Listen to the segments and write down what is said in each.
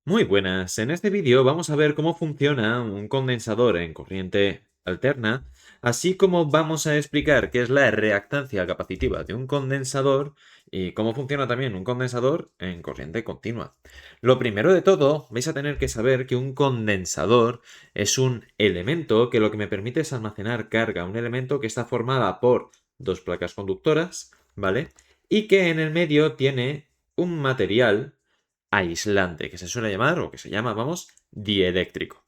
Muy buenas, en este vídeo vamos a ver cómo funciona un condensador en corriente alterna, así como vamos a explicar qué es la reactancia capacitiva de un condensador y cómo funciona también un condensador en corriente continua. Lo primero de todo, vais a tener que saber que un condensador es un elemento que lo que me permite es almacenar carga, un elemento que está formada por dos placas conductoras, ¿vale? Y que en el medio tiene un material aislante, que se suele llamar, o que se llama, vamos, dieléctrico.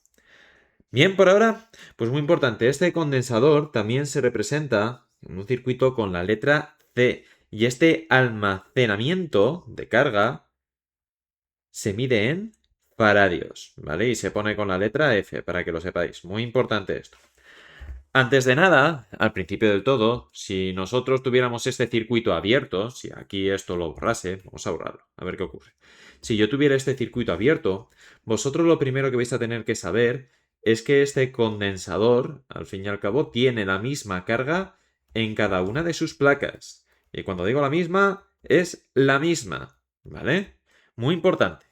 Bien, por ahora, pues muy importante, este condensador también se representa en un circuito con la letra C, y este almacenamiento de carga se mide en faradios, ¿vale? Y se pone con la letra F, para que lo sepáis. Muy importante esto. Antes de nada, al principio del todo, si nosotros tuviéramos este circuito abierto, si aquí esto lo borrase, vamos a borrarlo, a ver qué ocurre. Si yo tuviera este circuito abierto, vosotros lo primero que vais a tener que saber es que este condensador, al fin y al cabo, tiene la misma carga en cada una de sus placas. Y cuando digo la misma, es la misma, ¿vale? Muy importante.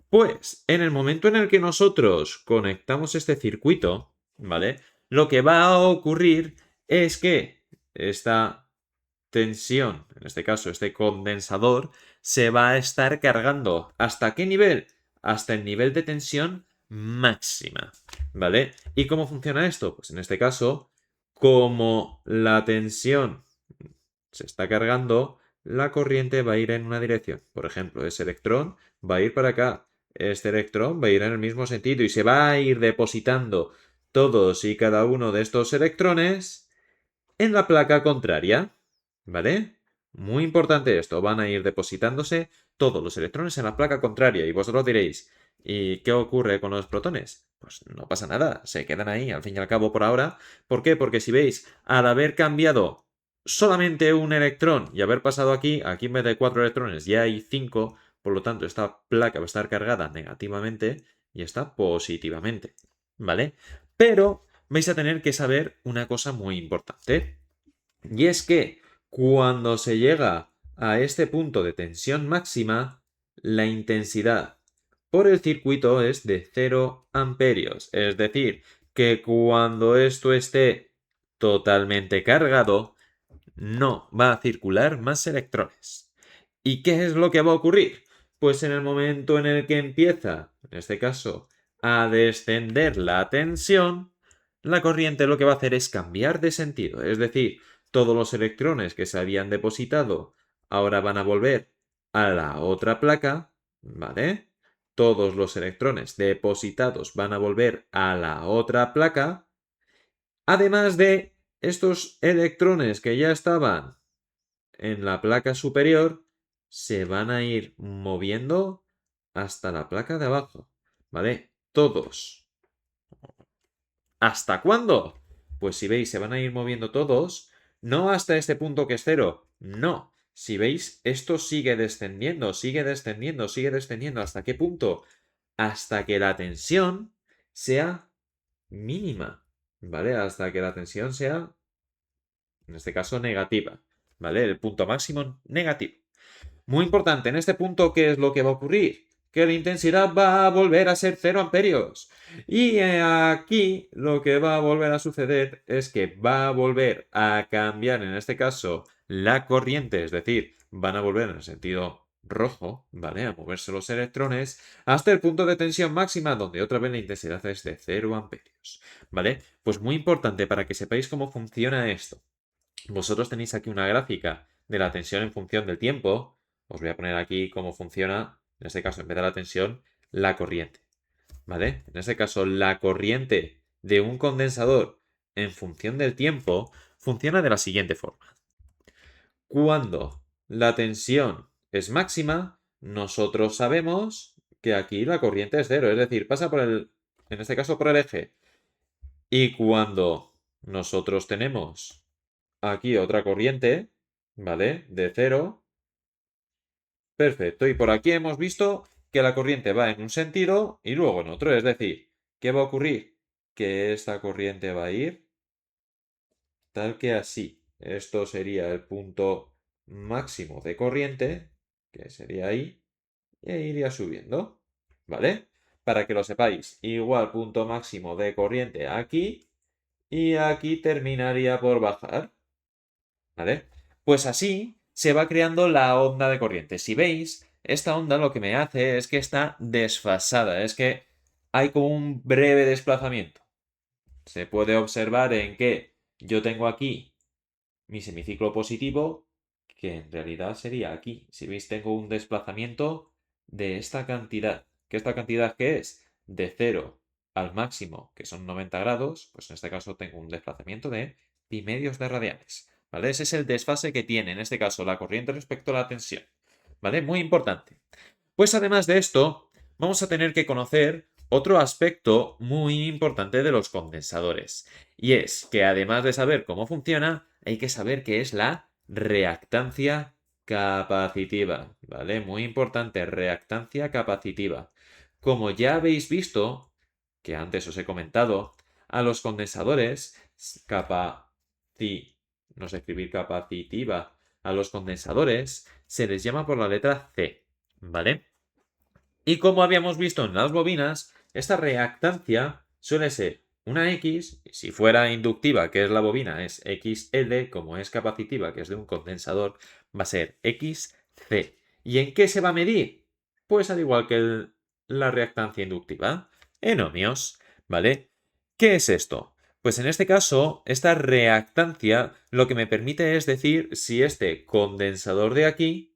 Pues en el momento en el que nosotros conectamos este circuito, ¿vale? Lo que va a ocurrir es que esta tensión, en este caso este condensador, se va a estar cargando. ¿Hasta qué nivel? Hasta el nivel de tensión máxima, ¿vale? ¿Y cómo funciona esto? Pues en este caso, como la tensión se está cargando, la corriente va a ir en una dirección. Por ejemplo, ese electrón va a ir para acá. Este electrón va a ir en el mismo sentido y se va a ir depositando todos y cada uno de estos electrones en la placa contraria. ¿Vale? Muy importante esto. Van a ir depositándose todos los electrones en la placa contraria. Y vosotros diréis, ¿y qué ocurre con los protones? Pues no pasa nada. Se quedan ahí, al fin y al cabo, por ahora. ¿Por qué? Porque si veis, al haber cambiado solamente un electrón y haber pasado aquí en vez de 4 electrones ya hay 5, por lo tanto esta placa va a estar cargada negativamente y esta positivamente, ¿vale? Pero vais a tener que saber una cosa muy importante, y es que cuando se llega a este punto de tensión máxima, la intensidad por el circuito es de 0 amperios, es decir, que cuando esto esté totalmente cargado, no va a circular más electrones. ¿Y qué es lo que va a ocurrir? Pues en el momento en el que empieza, en este caso, a descender la tensión, la corriente lo que va a hacer es cambiar de sentido. Es decir, todos los electrones que se habían depositado ahora van a volver a la otra placa, ¿vale? Todos los electrones depositados van a volver a la otra placa, además de estos electrones que ya estaban en la placa superior se van a ir moviendo hasta la placa de abajo, ¿vale? Todos. ¿Hasta cuándo? Pues si veis, se van a ir moviendo todos, no hasta este punto que es cero, no. Si veis, esto sigue descendiendo, sigue descendiendo, sigue descendiendo. ¿Hasta qué punto? Hasta que la tensión sea mínima, ¿vale? Hasta que la tensión sea, en este caso, negativa, ¿vale? El punto máximo negativo. Muy importante, en este punto, ¿qué es lo que va a ocurrir? Que la intensidad va a volver a ser 0 amperios. Y aquí lo que va a volver a suceder es que va a volver a cambiar, en este caso, la corriente, es decir, van a volver en el sentido rojo, ¿vale? A moverse los electrones hasta el punto de tensión máxima, donde otra vez la intensidad es de 0 amperios, ¿vale? Pues muy importante para que sepáis cómo funciona esto. Vosotros tenéis aquí una gráfica de la tensión en función del tiempo. Os voy a poner aquí cómo funciona, en este caso, en vez de la tensión, la corriente. ¿Vale? En este caso, la corriente de un condensador en función del tiempo funciona de la siguiente forma. Cuando la tensión es máxima, nosotros sabemos que aquí la corriente es cero, es decir, pasa por en este caso, por el eje. Y cuando nosotros tenemos aquí otra corriente, ¿vale? De cero. Perfecto. Y por aquí hemos visto que la corriente va en un sentido y luego en otro. Es decir, ¿qué va a ocurrir? Que esta corriente va a ir tal que así. Esto sería el punto máximo de corriente, que sería ahí, y ahí iría subiendo. ¿vale? Para que lo sepáis, igual punto máximo de corriente aquí y aquí terminaría por bajar, ¿vale? Pues así se va creando la onda de corriente. Si veis, esta onda lo que me hace es que está desfasada, es que hay como un breve desplazamiento. Se puede observar en que yo tengo aquí mi semiciclo positivo, que en realidad sería aquí. Si veis, tengo un desplazamiento de esta cantidad. ¿Que esta cantidad qué es? De 0 al máximo, que son 90 grados, pues en este caso tengo un desplazamiento de pi medios de radianes. ¿Vale? Ese es el desfase que tiene, en este caso, la corriente respecto a la tensión. ¿Vale? Muy importante. Pues además de esto, vamos a tener que conocer otro aspecto muy importante de los condensadores. Y es que además de saber cómo funciona, hay que saber qué es la reactancia capacitiva. ¿Vale? Muy importante, reactancia capacitiva. Como ya habéis visto, que antes os he comentado, a los condensadores no sé escribir capacitiva, a los condensadores se les llama por la letra C. ¿Vale? Y como habíamos visto en las bobinas, esta reactancia suele ser una X, y si fuera inductiva, que es la bobina, es XL, como es capacitiva, que es de un condensador, va a ser XC. ¿Y en qué se va a medir? Pues al igual que la reactancia inductiva, en ohmios, ¿vale? ¿Qué es esto? Pues en este caso, esta reactancia lo que me permite es decir si este condensador de aquí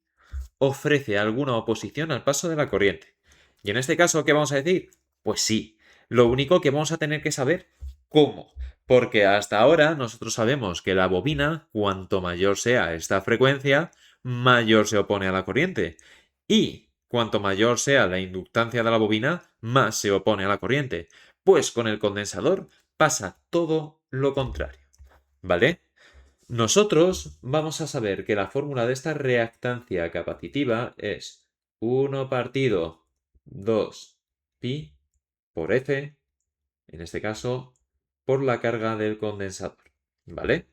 ofrece alguna oposición al paso de la corriente. Y en este caso, ¿qué vamos a decir? Pues sí. Lo único que vamos a tener que saber cómo. Porque hasta ahora nosotros sabemos que la bobina, cuanto mayor sea esta frecuencia, mayor se opone a la corriente. Y cuanto mayor sea la inductancia de la bobina, más se opone a la corriente. Pues con el condensador pasa todo lo contrario. ¿Vale? Nosotros vamos a saber que la fórmula de esta reactancia capacitiva es 1 partido 2 pi por F, en este caso, por la carga del condensador. ¿Vale?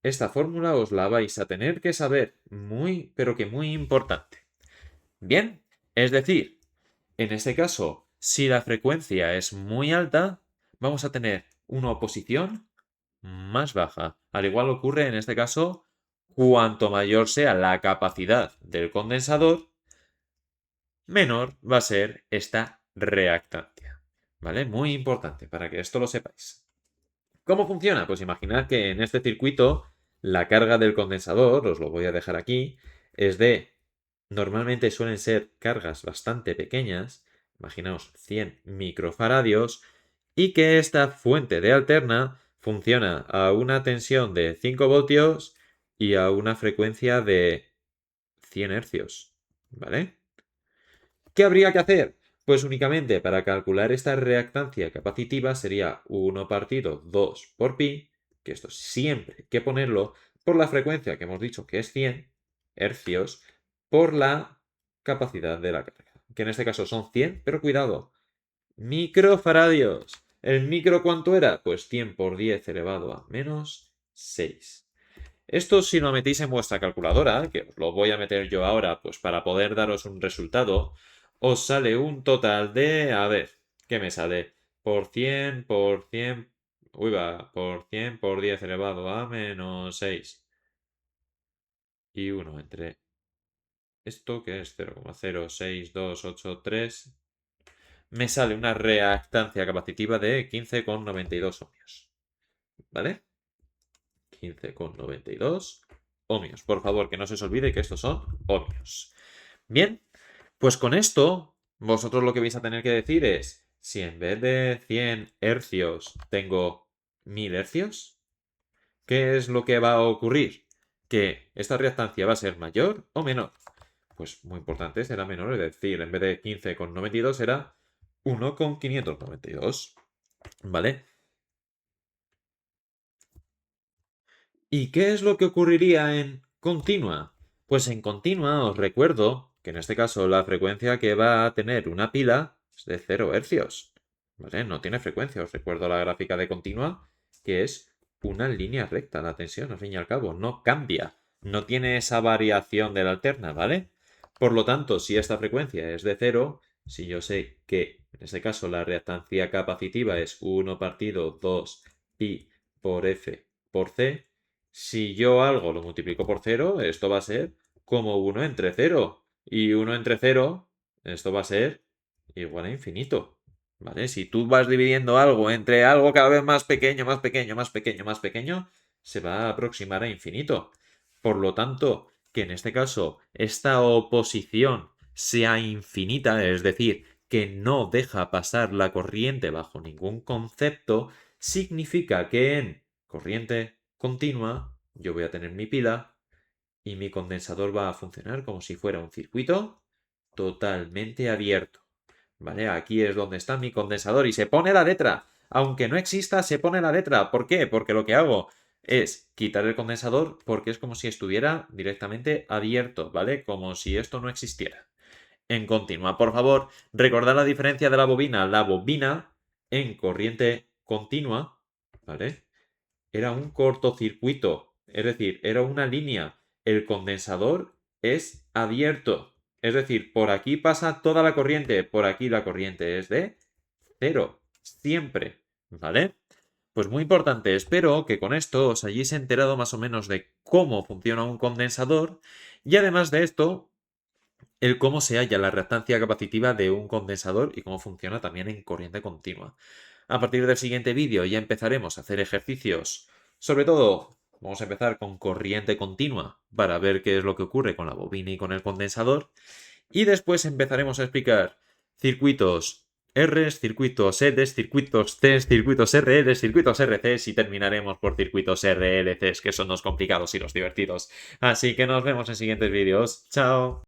Esta fórmula os la vais a tener que saber, muy, pero que muy importante. Bien, es decir, en este caso, si la frecuencia es muy alta, vamos a tener una oposición más baja. Al igual ocurre en este caso, cuanto mayor sea la capacidad del condensador, menor va a ser esta reactancia. ¿Vale? Muy importante para que esto lo sepáis. ¿Cómo funciona? Pues imaginad que en este circuito la carga del condensador, os lo voy a dejar aquí, es de, normalmente suelen ser cargas bastante pequeñas, imaginaos 100 microfaradios, y que esta fuente de alterna funciona a una tensión de 5 voltios y a una frecuencia de 100 hercios. ¿Vale? ¿Qué habría que hacer? Pues únicamente para calcular esta reactancia capacitiva sería 1 partido 2 por pi, que esto siempre hay que ponerlo por la frecuencia que hemos dicho que es 100 hercios, por la capacidad de la carga, que en este caso son 100, pero cuidado, microfaradios. ¿El micro cuánto era? Pues 100 por 10 elevado a menos 6. Esto si lo metéis en vuestra calculadora, que os lo voy a meter yo ahora, pues para poder daros un resultado, os sale un total de, a ver, ¿qué me sale? Por 100, uy va, por 100 por 10 elevado a menos 6. Y 1 entre esto, que es 0,06283, me sale una reactancia capacitiva de 15,92 ohmios. ¿Vale? 15,92 ohmios. Por favor, que no se os olvide que estos son ohmios. Bien, pues con esto, vosotros lo que vais a tener que decir es, si en vez de 100 hercios tengo 1000 hercios, ¿qué es lo que va a ocurrir? Que esta reactancia va a ser mayor o menor. Pues muy importante, será menor, es decir, en vez de 15,92 será 1,592. ¿Vale? ¿Y qué es lo que ocurriría en continua? Pues en continua os recuerdo que en este caso la frecuencia que va a tener una pila es de 0 hercios. ¿Vale? No tiene frecuencia. Os recuerdo la gráfica de continua, que es una línea recta la tensión, al fin y al cabo. No cambia. No tiene esa variación de la alterna, ¿vale? Por lo tanto, si esta frecuencia es de 0, si yo sé que en este caso la reactancia capacitiva es 1 partido 2 pi por F por C, si yo algo lo multiplico por 0, esto va a ser como 1 entre 0. Y 1 entre 0, esto va a ser igual a infinito. ¿Vale? Si tú vas dividiendo algo entre algo cada vez más pequeño, más pequeño, más pequeño, más pequeño, se va a aproximar a infinito. Por lo tanto, que en este caso esta oposición sea infinita, es decir, que no deja pasar la corriente bajo ningún concepto, significa que en corriente continua yo voy a tener mi pila y mi condensador va a funcionar como si fuera un circuito totalmente abierto. ¿Vale? Aquí es donde está mi condensador y se pone la letra. Aunque no exista, se pone la letra. ¿Por qué? Porque lo que hago es quitar el condensador porque es como si estuviera directamente abierto, ¿vale? Como si esto no existiera. En continua, por favor, recordad la diferencia de la bobina. La bobina en corriente continua, ¿vale? Era un cortocircuito, es decir, era una línea. El condensador es abierto, es decir, por aquí pasa toda la corriente, por aquí la corriente es de cero, siempre, ¿vale? Pues muy importante, espero que con esto os hayáis enterado más o menos de cómo funciona un condensador y además de esto, el cómo se halla la reactancia capacitiva de un condensador y cómo funciona también en corriente continua. A partir del siguiente vídeo ya empezaremos a hacer ejercicios, sobre todo vamos a empezar con corriente continua para ver qué es lo que ocurre con la bobina y con el condensador y después empezaremos a explicar circuitos R, circuitos EDs, circuitos Cs, circuitos RLs, circuitos RCs y terminaremos por circuitos RLCs, que son los complicados y los divertidos. Así que nos vemos en siguientes vídeos. ¡Chao!